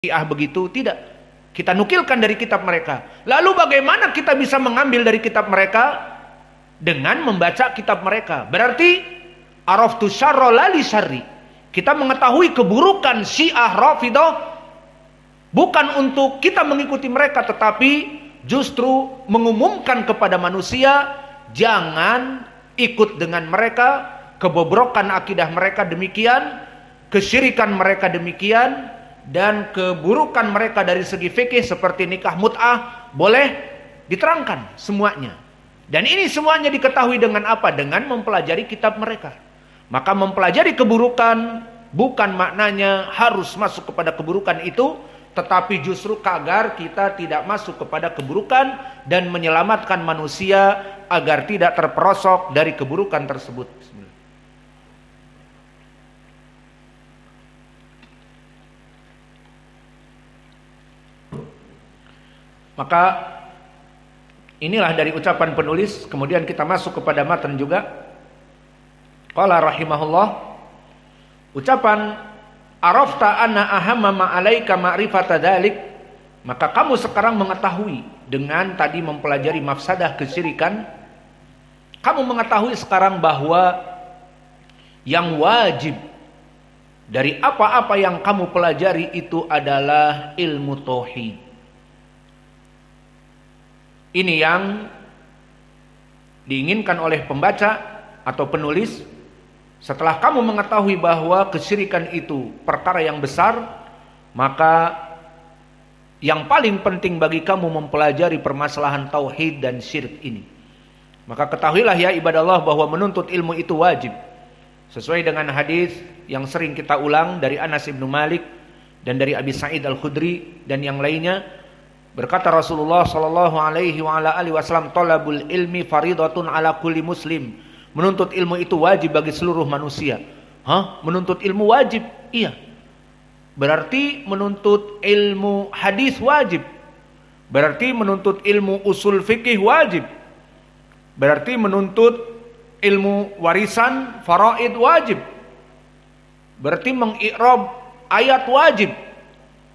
Syiah begitu, tidak. Kita nukilkan dari kitab mereka. Lalu bagaimana kita bisa mengambil dari kitab mereka? Dengan membaca kitab mereka. Berarti araftu syarra la li syarri. Kita mengetahui keburukan Syiah Rafidhah bukan untuk kita mengikuti mereka, tetapi justru mengumumkan kepada manusia jangan ikut dengan mereka. Kebobrokan akidah mereka demikian, kesyirikan mereka demikian, dan keburukan mereka dari segi fikih seperti nikah mut'ah boleh diterangkan semuanya. Dan ini semuanya diketahui dengan apa? Dengan mempelajari kitab mereka. Maka mempelajari keburukan bukan maknanya harus masuk kepada keburukan itu, tetapi justru agar kita tidak masuk kepada keburukan dan menyelamatkan manusia agar tidak terperosok dari keburukan tersebut. Maka inilah dari ucapan penulis. Kemudian kita masuk kepada matan juga. Qala rahimahullah, ucapan arafta anna ahamma ma alaika ma'rifata dzalik, maka kamu sekarang mengetahui dengan tadi mempelajari mafsadah kesyirikan, kamu mengetahui sekarang bahwa yang wajib dari apa-apa yang kamu pelajari itu adalah ilmu tauhid. Ini yang diinginkan oleh pembaca atau penulis. Setelah kamu mengetahui bahwa kesyirikan itu perkara yang besar, maka yang paling penting bagi kamu mempelajari permasalahan tauhid dan syirik ini. Maka ketahuilah ya ibadah Allah bahwa menuntut ilmu itu wajib. Sesuai dengan hadis yang sering kita ulang dari Anas bin Malik dan dari Abi Sa'id Al-Khudri dan yang lainnya. Berkata Rasulullah sallallahu alaihi wa ala alihi wasallam, "Talabul ilmi faridatun ala kulli muslim." Menuntut ilmu itu wajib bagi seluruh manusia. Menuntut ilmu wajib? Iya. Berarti menuntut ilmu hadis wajib. Berarti menuntut ilmu usul fikih wajib. Berarti menuntut ilmu warisan faraid wajib. Berarti mengi'rab ayat wajib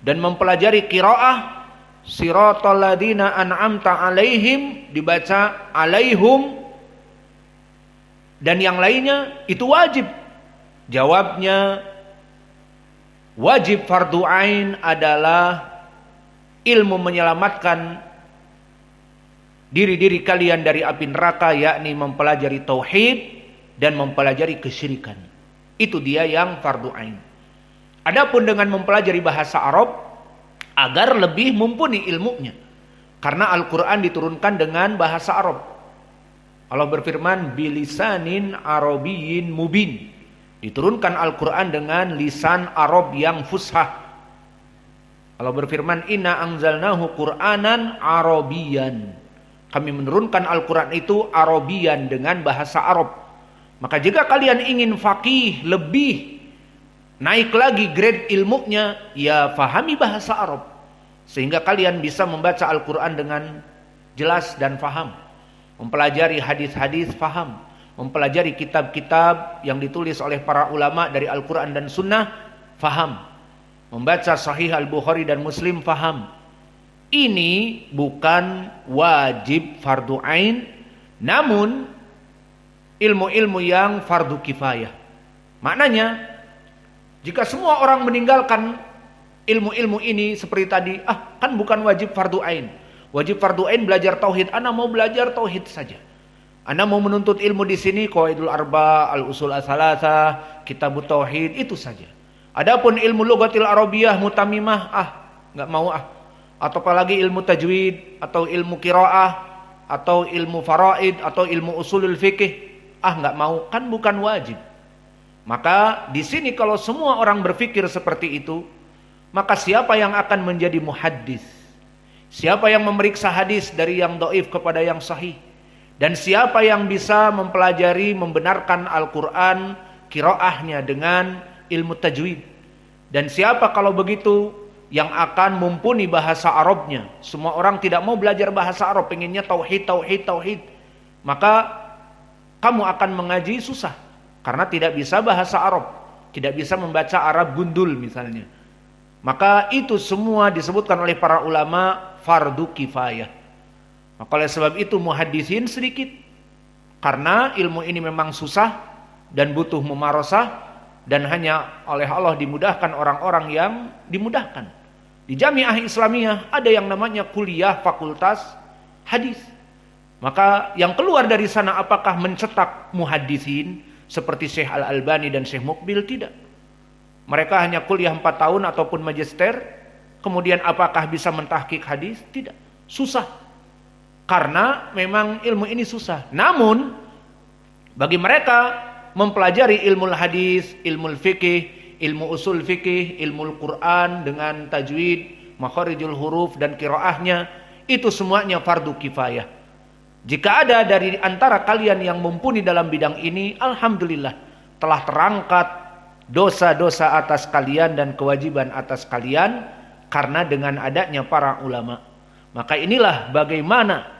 dan mempelajari qiraah siratal ladzina an'amta alaihim dibaca alaihum dan yang lainnya itu wajib. Jawabnya wajib fardu ain adalah ilmu menyelamatkan diri-diri kalian dari api neraka, yakni mempelajari tauhid dan mempelajari kesyirikan. Itu dia yang fardu ain. Adapun dengan mempelajari bahasa Arab agar lebih mumpuni ilmunya, karena Al-Quran diturunkan dengan bahasa Arab. Allah berfirman bilisanin arabiyyin mubin, diturunkan Al-Quran dengan lisan Arab yang fushah. Allah berfirman inna anzalnahu qur'anan arabiyyan, kami menurunkan Al-Quran itu Arabian dengan bahasa Arab. Maka jika kalian ingin faqih lebih naik lagi grade ilmunya, ya fahami bahasa Arab sehingga kalian bisa membaca Al-Quran dengan jelas dan faham, mempelajari hadis-hadis faham, mempelajari kitab-kitab yang ditulis oleh para ulama dari Al-Quran dan Sunnah faham, membaca Sahih Al-Bukhari dan Muslim faham. Ini bukan wajib fardu ain, namun ilmu-ilmu yang fardu kifayah. Maknanya jika semua orang meninggalkan ilmu-ilmu ini seperti tadi, kan bukan wajib fardu ain. Wajib fardu ain belajar tauhid. Ana mau belajar tauhid saja. Ana mau menuntut ilmu di sini qawaidul arba, al-usul as-salasa, kitabut tauhid, itu saja. Adapun ilmu lughatil arabiyah mutamimah, enggak mau Atau apalagi ilmu tajwid atau ilmu qiraah atau ilmu faraid atau ilmu usulul fikih, enggak mau, kan bukan wajib. Maka di sini kalau semua orang berpikir seperti itu, maka siapa yang akan menjadi muhaddis? Siapa yang memeriksa hadis dari yang dhaif kepada yang sahih? Dan siapa yang bisa mempelajari, membenarkan Al-Quran qiraahnya dengan ilmu tajwid? Dan siapa kalau begitu yang akan mumpuni bahasa Arabnya? Semua orang tidak mau belajar bahasa Arab, pengennya tauhid, tauhid, tauhid. Maka kamu akan mengaji susah karena tidak bisa bahasa Arab, tidak bisa membaca Arab gundul misalnya. Maka itu semua disebutkan oleh para ulama fardu kifayah. Maka oleh sebab itu muhaddisin sedikit, karena ilmu ini memang susah dan butuh mumarasah, dan hanya oleh Allah dimudahkan orang-orang yang dimudahkan. Di Jamiah Islamiyah ada yang namanya kuliah fakultas hadis. Maka yang keluar dari sana apakah mencetak muhaddisin seperti Syekh Al-Albani dan Syekh Mukbil? Tidak. Mereka hanya kuliah 4 tahun ataupun magister. Kemudian apakah bisa mentahqiq hadis? Tidak. Susah. Karena memang ilmu ini susah. Namun bagi mereka mempelajari ilmu hadis, ilmu fikih, ilmu usul fikih, ilmu Quran dengan tajwid, makharijul huruf dan qiraahnya, itu semuanya fardu kifayah. Jika ada dari antara kalian yang mumpuni dalam bidang ini, alhamdulillah telah terangkat dosa-dosa atas kalian dan kewajiban atas kalian karena dengan adanya para ulama. Maka inilah bagaimana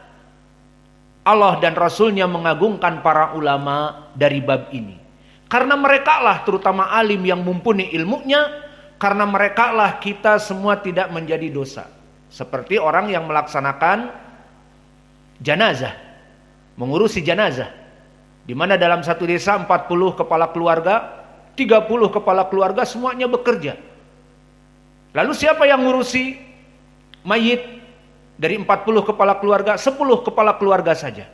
Allah dan Rasulnya mengagungkan para ulama dari bab ini. Karena mereka lah terutama alim yang mumpuni ilmunya, karena mereka lah kita semua tidak menjadi dosa. Seperti orang yang melaksanakan janazah, mengurusi janazah, di mana dalam satu desa 40 kepala keluarga, 30 kepala keluarga semuanya bekerja. Lalu siapa yang ngurusi mayit? Dari 40 kepala keluarga, 10 kepala keluarga saja.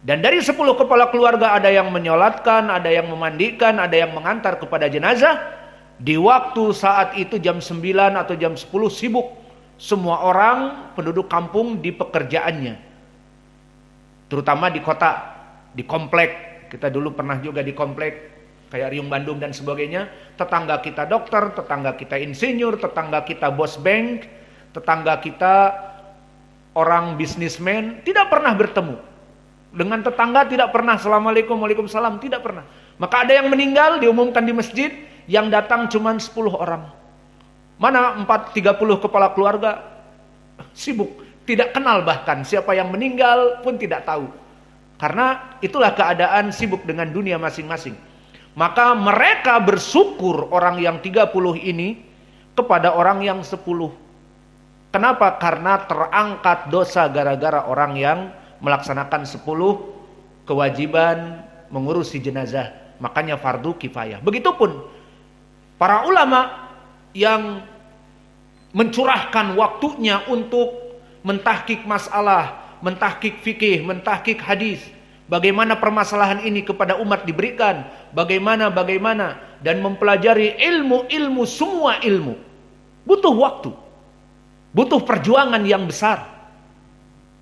Dan dari 10 kepala keluarga ada yang menyolatkan, ada yang memandikan, ada yang mengantar kepada jenazah. Di waktu saat itu jam 9 atau jam 10 sibuk semua orang penduduk kampung di pekerjaannya. Terutama di kota, di komplek. Kita dulu pernah juga di komplek kayak Riung Bandung dan sebagainya. Tetangga kita dokter, tetangga kita insinyur, tetangga kita bos bank, tetangga kita orang bisnismen, tidak pernah bertemu. Dengan tetangga tidak pernah assalamualaikum, waalaikumsalam, tidak pernah. Maka ada yang meninggal diumumkan di masjid, yang datang cuma 10 orang. Mana 30 kepala keluarga? Sibuk, tidak kenal bahkan siapa yang meninggal pun tidak tahu. Karena itulah keadaan sibuk dengan dunia masing-masing. Maka mereka bersyukur orang yang 30 ini kepada orang yang 10. Kenapa? Karena terangkat dosa gara-gara orang yang melaksanakan 10 kewajiban mengurusi jenazah. Makanya fardu kifayah. Begitupun para ulama yang mencurahkan waktunya untuk mentahqiq masalah, mentahqiq fikih, mentahqiq hadis. Bagaimana permasalahan ini kepada umat diberikan, bagaimana dan mempelajari ilmu-ilmu, semua ilmu. Butuh waktu. Butuh perjuangan yang besar.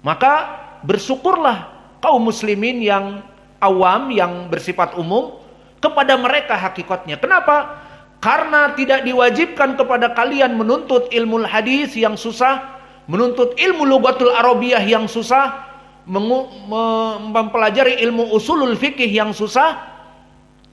Maka bersyukurlah kaum muslimin yang awam, yang bersifat umum, kepada mereka hakikatnya. Kenapa? Karena tidak diwajibkan kepada kalian menuntut ilmu hadis yang susah, menuntut ilmu lughatul arabiyah yang susah, mempelajari ilmu usulul fikih yang susah.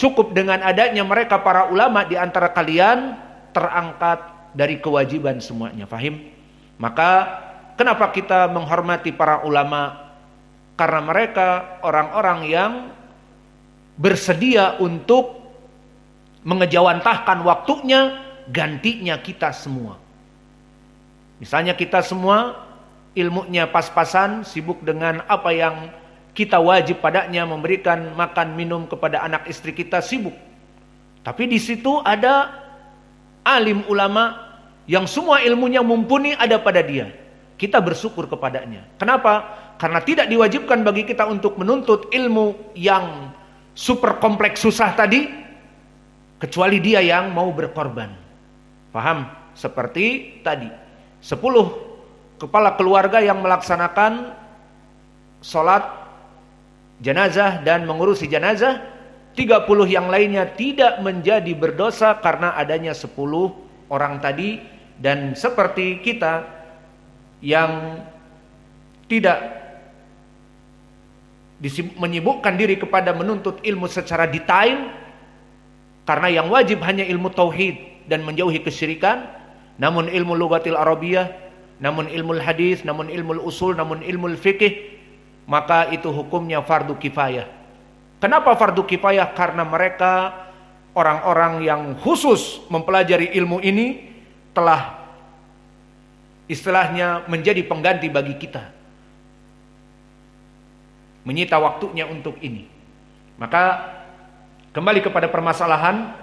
Cukup dengan adanya mereka para ulama di antara kalian terangkat dari kewajiban semuanya. Fahim? Maka kenapa kita menghormati para ulama? Karena mereka orang-orang yang bersedia untuk mengejawantahkan waktunya, gantinya kita semua. Misalnya kita semua ilmunya pas-pasan, sibuk dengan apa yang kita wajib padanya, memberikan makan minum kepada anak istri kita, sibuk. Tapi di situ ada alim ulama yang semua ilmunya mumpuni ada pada dia. Kita bersyukur kepadanya. Kenapa? Karena tidak diwajibkan bagi kita untuk menuntut ilmu yang super kompleks susah tadi, kecuali dia yang mau berkorban. Paham? Seperti tadi 10 kepala keluarga yang melaksanakan sholat jenazah dan mengurusi jenazah, 30 yang lainnya tidak menjadi berdosa karena adanya 10 orang tadi. Dan seperti kita yang tidak menyibukkan diri kepada menuntut ilmu secara detail, karena yang wajib hanya ilmu tauhid dan menjauhi kesyirikan, namun ilmu lughatil arabiyah, namun ilmu hadis, namun ilmu usul, namun ilmu fikih, maka itu hukumnya fardu kifayah. Kenapa fardu kifayah? Karena mereka orang-orang yang khusus mempelajari ilmu ini, telah istilahnya menjadi pengganti bagi kita, menyita waktunya untuk ini. Maka kembali kepada permasalahan,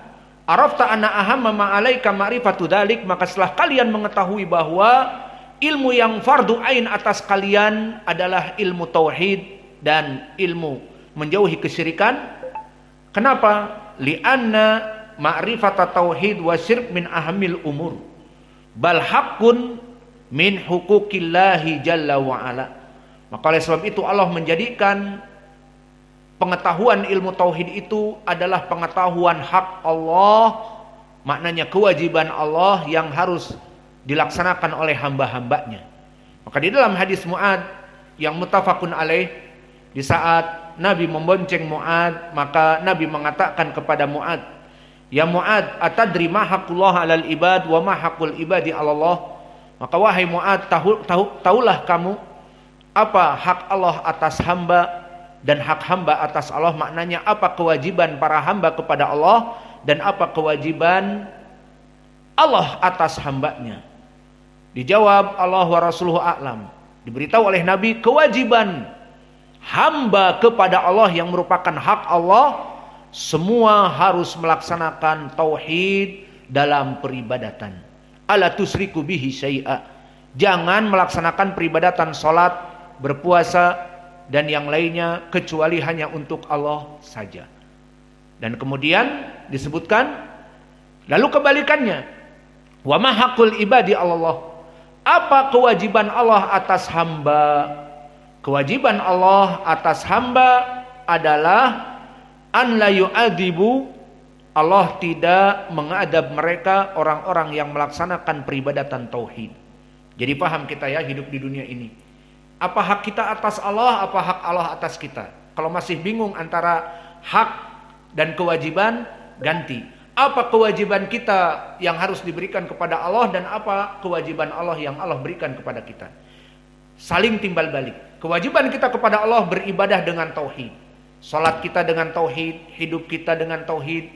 arafta anna ahamma ma 'alaika ma'rifatu dzalik, maka setelah kalian mengetahui bahwa ilmu yang fardu ain atas kalian adalah ilmu tauhid dan ilmu menjauhi kesyirikan. Kenapa? Li'anna ma'rifata tauhid wa syirk min ahamil umur bal haqqun min huquqillahi jalla wa ala. Maka oleh sebab itu Allah menjadikan pengetahuan ilmu tauhid itu adalah pengetahuan hak Allah, maknanya kewajiban Allah yang harus dilaksanakan oleh hamba-hambanya. Maka di dalam hadis Mu'ad yang muttafaqun alaih, di saat Nabi membonceng Mu'ad, maka Nabi mengatakan kepada Mu'ad, "Ya Mu'ad, atadri ma haqqullah 'alal ibad wa ma haqqul ibadi 'ala Allah?" Maka wahai Mu'ad, tahulah kamu apa hak Allah atas hamba dan hak hamba atas Allah, maknanya apa kewajiban para hamba kepada Allah dan apa kewajiban Allah atas hambanya. Dijawab, Allah wa rasuluhu a'lam. Diberitahu oleh Nabi kewajiban hamba kepada Allah yang merupakan hak Allah, semua harus melaksanakan tauhid dalam peribadatan. Ala tusriku bihi syai'a. Jangan melaksanakan peribadatan salat, berpuasa dan yang lainnya kecuali hanya untuk Allah saja. Dan kemudian disebutkan lalu kebalikannya, wa ma haqqul ibadi 'ala Allah. Apa kewajiban Allah atas hamba? Kewajiban Allah atas hamba adalah an la yu'adzibu, Allah tidak mengadab mereka orang-orang yang melaksanakan peribadatan tauhid. Jadi paham kita ya hidup di dunia ini. Apa hak kita atas Allah, apa hak Allah atas kita? Kalau masih bingung antara hak dan kewajiban, ganti. Apa kewajiban kita yang harus diberikan kepada Allah dan apa kewajiban Allah yang Allah berikan kepada kita? Saling timbal balik. Kewajiban kita kepada Allah beribadah dengan tauhid. Salat kita dengan tauhid, hidup kita dengan tauhid.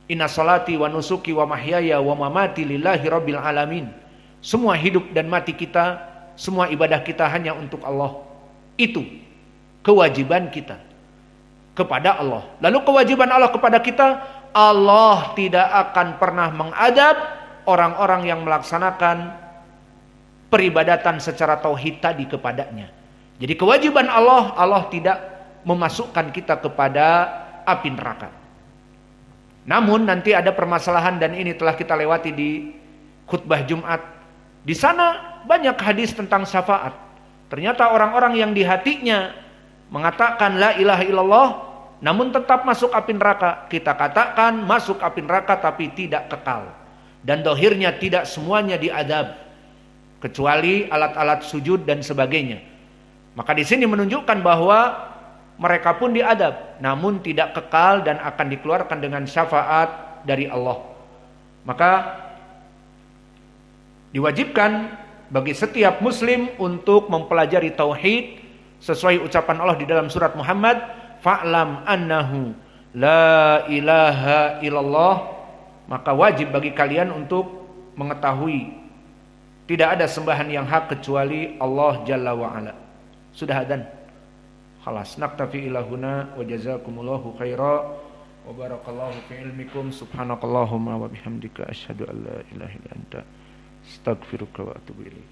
Inna salati wa nusuki wa mahyaya wa mamati lillahi rabbil alamin. Semua hidup dan mati kita, semua ibadah kita hanya untuk Allah. Itu kewajiban kita kepada Allah. Lalu kewajiban Allah kepada kita, Allah tidak akan pernah mengadab orang-orang yang melaksanakan peribadatan secara tauhid tadi kepadanya. Jadi kewajiban Allah, Allah tidak memasukkan kita kepada api neraka. Namun nanti ada permasalahan dan ini telah kita lewati di khutbah Jumat. Di sana banyak hadis tentang syafaat. Ternyata orang-orang yang di hatinya mengatakan la ilaha illallah namun tetap masuk api neraka. Kita katakan masuk api neraka tapi tidak kekal. Dan dohirnya tidak semuanya diadab, kecuali alat-alat sujud dan sebagainya. Maka di sini menunjukkan bahwa mereka pun diadab, namun tidak kekal dan akan dikeluarkan dengan syafaat dari Allah. Maka diwajibkan bagi setiap muslim untuk mempelajari tauhid sesuai ucapan Allah di dalam surat Muhammad, fa'lam annahu la ilaha illallah. Maka wajib bagi kalian untuk mengetahui tidak ada sembahan yang hak kecuali Allah Jalla wa'ala. Sudah adzan. Khalas, naktafi ilahuna wa jazakumullahu khaira wa barakallahu fi ilmikum. Subhanakallahumma wa bihamdika asyhadu an la ilaha illa anta astaghfiruka wa atubu ilaik.